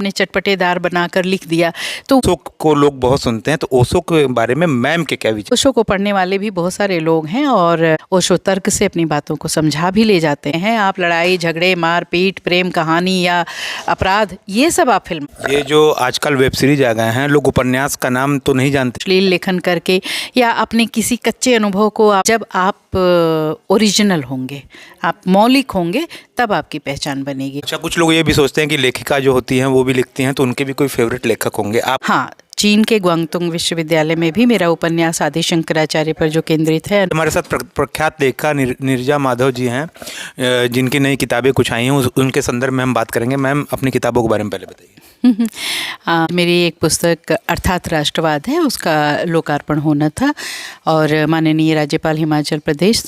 आपने चटपटेदार बनाकर लिख दिया। तो ओशो को लोग बहुत सुनते हैं, तो ओशो के बारे में मैम के क्या विचार? ओशो को पढ़ने वाले भी बहुत सारे लोग हैं और ओशो तर्क से अपनी बातों को समझा भी ले जाते हैं। आप लड़ाई झगड़े मारपीट प्रेम कहानी या अपराध ये सब आप फिल्म ये जो आजकल वेब सीरीज आ गए हैं, लोग उपन्यास का नाम तो नहीं जानते। अश्लील लेखन करके या अपने किसी कच्चे अनुभव को जब आप ओरिजिनल होंगे, आप मौलिक होंगे, तब आपकी पहचान बनेगी। अच्छा, कुछ लोग ये भी सोचते हैं कि लेखिका जो होती हैं वो भी लिखती हैं, तो उनके भी कोई फेवरेट लेखक होंगे आप? हाँ, चीन के ग्वांगतुंग विश्वविद्यालय में भी मेरा उपन्यास आदि शंकराचार्य पर जो केंद्रित है। हमारे साथ प्रख्यात लेखिका नीरजा माधव जी हैं, जिनकी नई किताबें कुछ आई हैं, उनके संदर्भ में हम बात करेंगे। मैम, अपनी किताबों के बारे में पहले बताइए। मेरी एक पुस्तक अर्थात राष्ट्रवाद है, उसका लोकार्पण होना था और माननीय राज्यपाल हिमाचल प्रदेश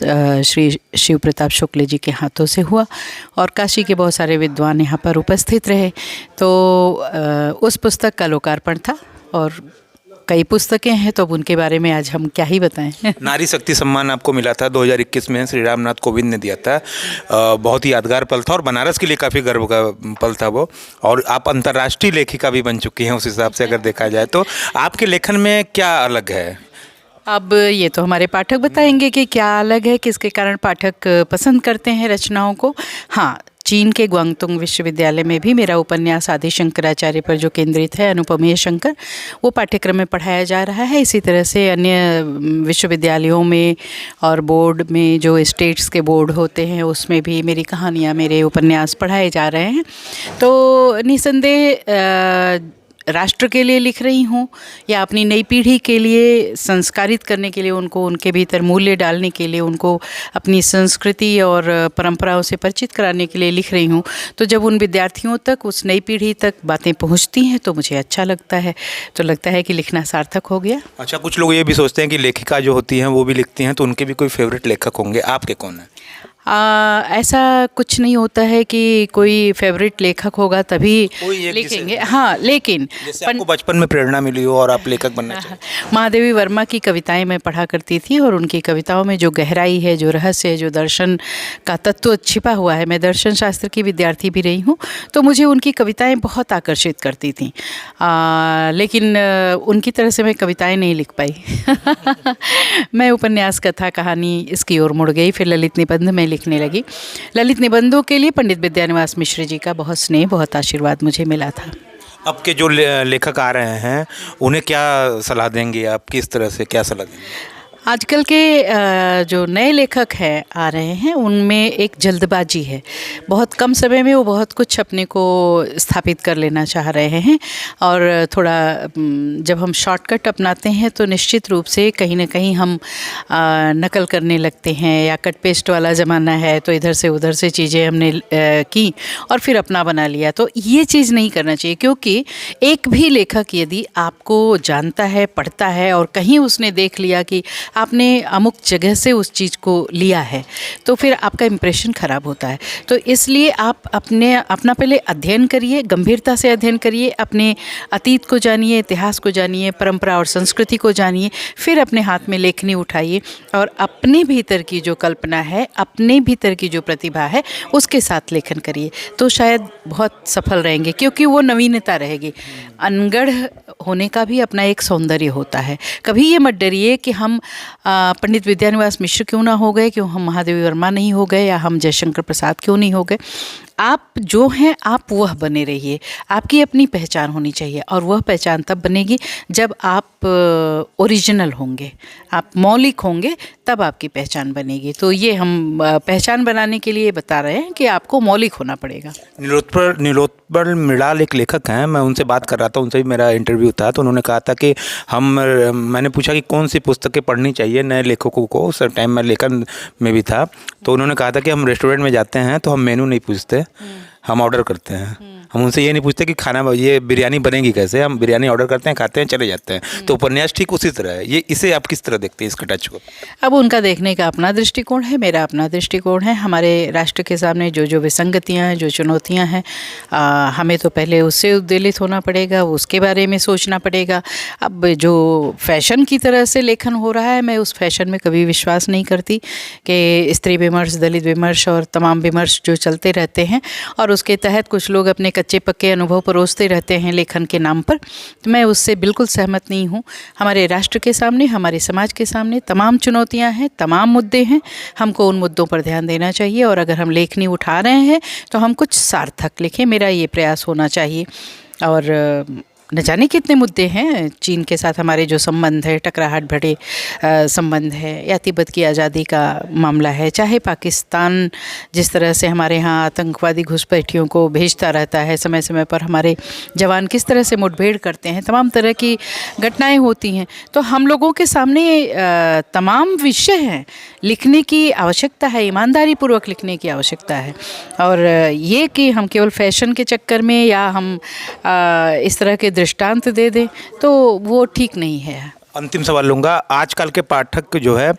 श्री शिव प्रताप शुक्ल जी के हाथों से हुआ और काशी के बहुत सारे विद्वान यहाँ पर उपस्थित रहे। तो उस पुस्तक का लोकार्पण था और कई पुस्तकें हैं, तो अब उनके बारे में आज हम क्या ही बताएं। नारी शक्ति सम्मान आपको मिला था 2021 में, श्री रामनाथ कोविंद ने दिया था। बहुत ही यादगार पल था और बनारस के लिए काफ़ी गर्व का पल था वो। और आप अंतर्राष्ट्रीय लेखिका भी बन चुकी हैं उस हिसाब से अगर देखा जाए तो। आपके लेखन में क्या अलग है? अब ये तो हमारे पाठक बताएंगे कि क्या अलग है, किसके कारण पाठक पसंद करते हैं रचनाओं को। हाँ, चीन के ग्वांगतुंग विश्वविद्यालय में भी मेरा उपन्यास आदि शंकराचार्य पर जो केंद्रित है, अनुपमेय शंकर, वो पाठ्यक्रम में पढ़ाया जा रहा है। इसी तरह से अन्य विश्वविद्यालयों में और बोर्ड में जो स्टेट्स के बोर्ड होते हैं उसमें भी मेरी कहानियाँ, मेरे उपन्यास पढ़ाए जा रहे हैं। तो निसंदेह राष्ट्र के लिए लिख रही हूँ या अपनी नई पीढ़ी के लिए संस्कारित करने के लिए, उनको उनके भीतर मूल्य डालने के लिए, उनको अपनी संस्कृति और परंपराओं से परिचित कराने के लिए लिख रही हूँ। तो जब उन विद्यार्थियों तक, उस नई पीढ़ी तक बातें पहुँचती हैं तो मुझे अच्छा लगता है, तो लगता है कि लिखना सार्थक हो गया। अच्छा, कुछ लोग ये भी सोचते हैं कि लेखिका जो होती हैं वो भी लिखती हैं, तो उनके भी कोई फेवरेट लेखक होंगे। आपके कौन है? ऐसा कुछ नहीं होता है कि कोई फेवरेट लेखक होगा तभी लिखेंगे। हाँ, लेकिन जैसे आपको बचपन में प्रेरणा मिली हो और आप लेखक बनना चाहिए। महादेवी वर्मा की कविताएं मैं पढ़ा करती थी और उनकी कविताओं में जो गहराई है, जो रहस्य है, जो दर्शन का तत्व छिपा हुआ है, मैं दर्शन शास्त्र की विद्यार्थी भी रही हूँ, तो मुझे उनकी कविताएं बहुत आकर्षित करती थीं। लेकिन उनकी तरह से मैं कविताएं नहीं लिख पाई। मैं उपन्यास, कथा, कहानी इसकी ओर मुड़ गई। फिर ललित निबंध में लिखने लगी। ललित निबंधों के लिए पंडित विद्यानिवास मिश्र जी का बहुत स्नेह, बहुत आशीर्वाद मुझे मिला था। अब के जो लेखक आ रहे हैं उन्हें क्या सलाह देंगे आप? किस तरह से क्या सलाह देंगे? आजकल के जो नए लेखक हैं आ रहे हैं, उनमें एक जल्दबाजी है। बहुत कम समय में वो बहुत कुछ अपने को स्थापित कर लेना चाह रहे हैं और थोड़ा जब हम शॉर्टकट अपनाते हैं तो निश्चित रूप से कहीं ना कहीं हम नकल करने लगते हैं, या कट पेस्ट वाला ज़माना है तो इधर से उधर से चीज़ें हमने की और फिर अपना बना लिया। तो ये चीज़ नहीं करना चाहिए, क्योंकि एक भी लेखक यदि आपको जानता है, पढ़ता है और कहीं उसने देख लिया कि आपने अमुक जगह से उस चीज़ को लिया है, तो फिर आपका इम्प्रेशन ख़राब होता है। तो इसलिए आप अपना पहले अध्ययन करिए, गंभीरता से अध्ययन करिए, अपने अतीत को जानिए, इतिहास को जानिए, परंपरा और संस्कृति को जानिए, फिर अपने हाथ में लेखनी उठाइए और अपने भीतर की जो कल्पना है, अपने भीतर की जो प्रतिभा है, उसके साथ लेखन करिए, तो शायद बहुत सफल रहेंगे, क्योंकि वो नवीनता रहेगी। अनगढ़ होने का भी अपना एक सौंदर्य होता है। कभी ये मत डरिए कि हम पंडित विद्यानिवास मिश्र क्यों ना हो गए, क्यों हम महादेवी वर्मा नहीं हो गए, या हम जयशंकर प्रसाद क्यों नहीं हो गए। आप जो हैं आप वह बने रहिए। आपकी अपनी पहचान होनी चाहिए और वह पहचान तब बनेगी जब आप ओरिजिनल होंगे, आप मौलिक होंगे, तब आपकी पहचान बनेगी। तो ये हम पहचान बनाने के लिए बता रहे हैं कि आपको मौलिक होना पड़ेगा। नीलोत्पल मृणाल एक लेखक हैं, मैं उनसे बात कर रहा था, उनसे भी मेरा इंटरव्यू था, तो उन्होंने कहा था कि मैंने पूछा कि कौन सी पुस्तकें पढ़नी चाहिए नए लेखकों को। उस टाइम मैं लेखन में भी था, तो उन्होंने कहा था कि हम रेस्टोरेंट में जाते हैं तो हम मेनू नहीं पूछते, हम ऑर्डर करते हैं। हम उनसे ये नहीं पूछते कि खाना ये बिरयानी बनेगी कैसे, हम बिरयानी ऑर्डर करते हैं, खाते हैं, चले जाते हैं। तो उपन्यास ठीक उसी तरह है। ये इसे आप किस तरह देखते हैं, इसका टच को? अब उनका देखने का अपना दृष्टिकोण है, मेरा अपना दृष्टिकोण है। हमारे राष्ट्र के सामने जो जो विसंगतियाँ हैं, जो चुनौतियाँ हैं, हमें तो पहले उससे उद्वेलित होना पड़ेगा, उसके बारे में सोचना पड़ेगा। अब जो फैशन की तरह से लेखन हो रहा है, मैं उस फैशन में कभी विश्वास नहीं करती कि स्त्री विमर्श, दलित विमर्श और तमाम विमर्श जो चलते रहते हैं और और उसके तहत कुछ लोग अपने कच्चे पक्के अनुभव परोसते रहते हैं लेखन के नाम पर। तो मैं उससे बिल्कुल सहमत नहीं हूँ। हमारे राष्ट्र के सामने, हमारे समाज के सामने तमाम चुनौतियाँ हैं, तमाम मुद्दे हैं। हमको उन मुद्दों पर ध्यान देना चाहिए और अगर हम लेखनी उठा रहे हैं तो हम कुछ सार्थक लिखें, मेरा ये प्रयास होना चाहिए। और न जाने कितने मुद्दे हैं। चीन के साथ हमारे जो संबंध है, टकराहट भरे संबंध है, या तिब्बत की आज़ादी का मामला है, चाहे पाकिस्तान जिस तरह से हमारे यहाँ आतंकवादी घुसपैठियों को भेजता रहता है, समय समय पर हमारे जवान किस तरह से मुठभेड़ करते हैं, तमाम तरह की घटनाएं होती हैं। तो हम लोगों के सामने तमाम विषय हैं, लिखने की आवश्यकता है, ईमानदारी पूर्वक लिखने की आवश्यकता है। और ये कि हम केवल फैशन के चक्कर में या हम इस तरह के दृष्टांत दे दें तो वो ठीक नहीं है। अंतिम सवाल लूँगा। आजकल के पाठक जो है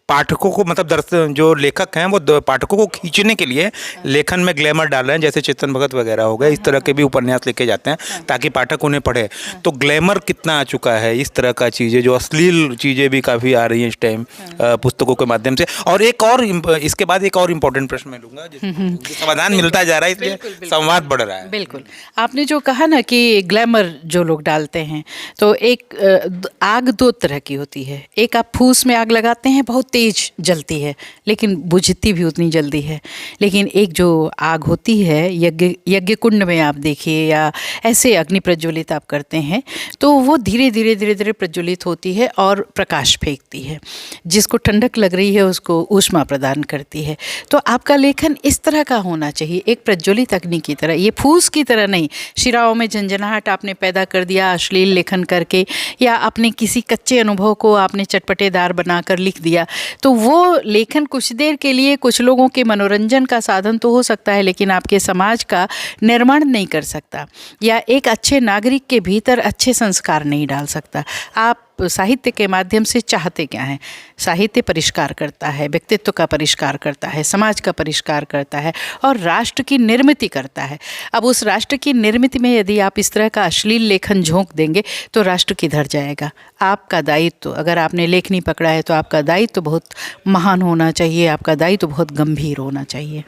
पाठकों को मतलब जो लेखक हैं वो पाठकों को खींचने के लिए लेखन में ग्लैमर डाल रहे हैं, जैसे चेतन भगत वगैरह हो गए, इस तरह के भी उपन्यास लिखे जाते हैं ताकि पाठक उन्हें पढ़े। तो ग्लैमर कितना आ चुका है, इस तरह का चीज़ें, जो अश्लील चीज़ें भी काफ़ी आ रही हैं इस टाइम पुस्तकों के माध्यम से। और एक और इसके बाद एक और इम्पोर्टेंट प्रश्न मैं लूँगा, जिसका समाधान मिलता जा रहा है, इसलिए संवाद बढ़ रहा है। बिल्कुल, आपने जो कहा ना कि ग्लैमर जो लोग डालते हैं, तो एक आग दो तरह की होती है। एक आप फूस में आग लगाते हैं, बहुत तेज जलती है लेकिन बुझती भी उतनी जल्दी है। लेकिन एक जो आग होती है, यज्ञ कुंड में आप देखिए या ऐसे अग्नि प्रज्वलित आप करते हैं तो वो धीरे धीरे प्रज्वलित होती है और प्रकाश फेंकती है, जिसको ठंडक लग रही है उसको ऊष्मा प्रदान करती है। तो आपका लेखन इस तरह का होना चाहिए, एक प्रज्वलित अग्नि की तरह, ये फूस की तरह नहीं। शिराओं में झंझनाहट आपने पैदा कर दिया अश्लील लेखन करके, या अपने किसी कच्चे अनुभव को आपने चटपटेदार बनाकर लिख दिया, तो वो लेखन कुछ देर के लिए कुछ लोगों के मनोरंजन का साधन तो हो सकता है, लेकिन आपके समाज का निर्माण नहीं कर सकता, या एक अच्छे नागरिक के भीतर अच्छे संस्कार नहीं डाल सकता। आप साहित्य के माध्यम से चाहते क्या हैं? साहित्य परिष्कार करता है, व्यक्तित्व का परिष्कार करता है, समाज का परिष्कार करता है और राष्ट्र की निर्मिति करता है। अब उस राष्ट्र की निर्मिति में यदि आप इस तरह का अश्लील लेखन झोंक देंगे तो राष्ट्र किधर जाएगा? आपका दायित्व, अगर आपने लेखनी पकड़ा है तो आपका दायित्व बहुत महान होना चाहिए, आपका दायित्व बहुत गंभीर होना चाहिए।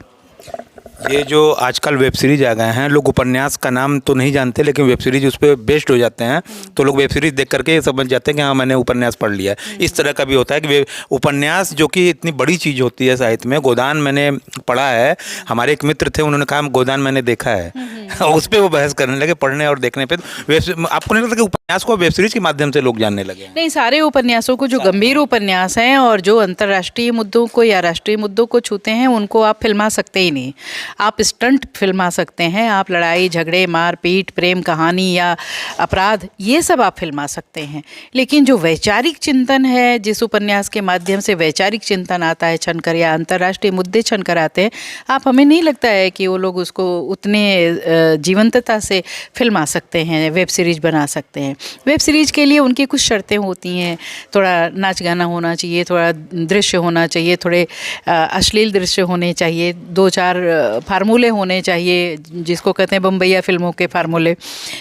ये जो आजकल वेब सीरीज आ गए हैं, लोग उपन्यास का नाम तो नहीं जानते लेकिन वेब सीरीज उस पर बेस्ड हो जाते हैं, तो लोग वेब सीरीज देख करके समझ जाते हैं कि हाँ मैंने उपन्यास पढ़ लिया है। इस तरह का भी होता है कि उपन्यास जो कि इतनी बड़ी चीज़ होती है साहित्य में, गोदान मैंने पढ़ा है, हमारे एक मित्र थे, उन्होंने कहा गोदान मैंने देखा है, उस पर वो बहस करने लगे पढ़ने और देखने पे। आपको नहीं लगता कि उपन्यास को वेब सीरीज के माध्यम से लोग जानने लगे? नहीं, सारे उपन्यासों को, जो गंभीर उपन्यास हैं और जो अंतर्राष्ट्रीय मुद्दों को या राष्ट्रीय मुद्दों को छूते हैं, उनको आप फिल्मा सकते ही नहीं। आप स्टंट फिल्मा सकते हैं, आप लड़ाई झगड़े, मारपीट, प्रेम कहानी या अपराध, ये सब आप फिल्मा सकते हैं। लेकिन जो वैचारिक चिंतन है, जिस उपन्यास के माध्यम से वैचारिक चिंतन आता है छनकर, या अंतर्राष्ट्रीय मुद्दे छनकर आते हैं, आप, हमें नहीं लगता है कि वो लोग उसको उतने जीवंतता से फिल्मा सकते हैं, वेब सीरीज बना सकते हैं। वेब सीरीज के लिए उनकी कुछ शर्तें होती हैं, थोड़ा नाच गाना होना चाहिए, थोड़ा दृश्य होना चाहिए, थोड़े अश्लील दृश्य होने चाहिए, 2-4 फार्मूले होने चाहिए, जिसको कहते हैं बम्बैया फिल्मों के फार्मूले।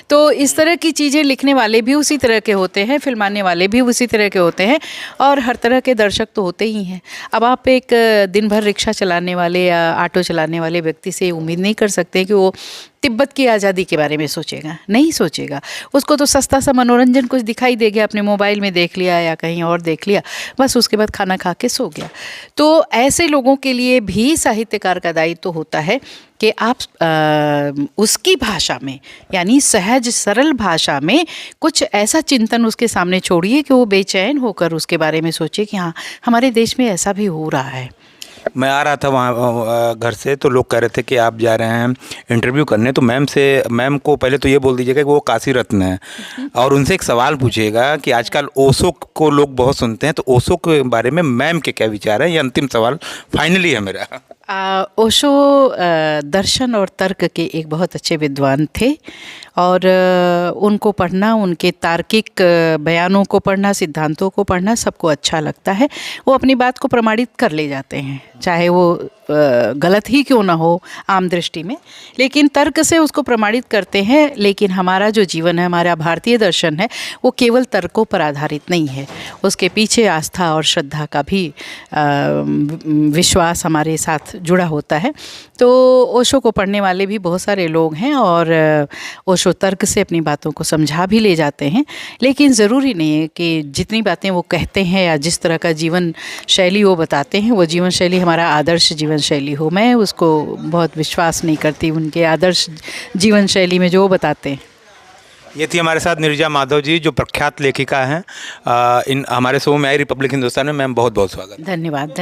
तो इस तरह की चीज़ें लिखने वाले भी उसी तरह के होते हैं, फिल्माने वाले भी उसी तरह के होते हैं, और हर तरह के दर्शक तो होते ही हैं। अब आप एक दिन भर रिक्शा चलाने वाले या ऑटो चलाने वाले व्यक्ति से उम्मीद नहीं कर सकते कि वो तिब्बत की आज़ादी के बारे में सोचेगा, नहीं सोचेगा। उसको तो सस्ता सा मनोरंजन कुछ दिखाई दे गया, अपने मोबाइल में देख लिया या कहीं और देख लिया, बस उसके बाद खाना खा के सो गया। तो ऐसे लोगों के लिए भी साहित्यकार का दायित्व होता है कि आप उसकी भाषा में, यानी सहज सरल भाषा में कुछ ऐसा चिंतन उसके सामने छोड़िए कि वो बेचैन होकर उसके बारे में सोचे कि हाँ, हमारे देश में ऐसा भी हो रहा है। मैं आ रहा था वहाँ घर से, तो लोग कह रहे थे कि आप जा रहे हैं इंटरव्यू करने, तो मैम को पहले तो ये बोल दीजिएगा कि वो काशी रत्न है, और उनसे एक सवाल पूछिएगा कि आजकल ओशो को लोग बहुत सुनते हैं, तो ओशो के बारे में मैम के क्या विचार हैं? ये अंतिम सवाल फाइनली है मेरा। ओशो दर्शन और तर्क के एक बहुत अच्छे विद्वान थे, और उनको पढ़ना, उनके तार्किक बयानों को पढ़ना, सिद्धांतों को पढ़ना सबको अच्छा लगता है। वो अपनी बात को प्रमाणित कर ले जाते हैं, चाहे वो गलत ही क्यों ना हो आम दृष्टि में, लेकिन तर्क से उसको प्रमाणित करते हैं। लेकिन हमारा जो जीवन है, हमारा भारतीय दर्शन है, वो केवल तर्कों पर आधारित नहीं है, उसके पीछे आस्था और श्रद्धा का भी विश्वास हमारे साथ साथ जुड़ा होता है। तो ओशो को पढ़ने वाले भी बहुत सारे लोग हैं और ओशो तर्क से अपनी बातों को समझा भी ले जाते हैं, लेकिन ज़रूरी नहीं है कि जितनी बातें वो कहते हैं या जिस तरह का जीवन शैली वो बताते हैं वो जीवन शैली हमारा आदर्श जीवन शैली हो। मैं उसको बहुत विश्वास नहीं करती उनके आदर्श जीवन शैली में जो वो बताते हैं। ये थी हमारे साथ नीरजा माधव जी, जो प्रख्यात लेखिका हैं। इन हमारे शो में आई रिपब्लिक हिंदुस्तान में। मैम बहुत बहुत स्वागत। धन्यवाद।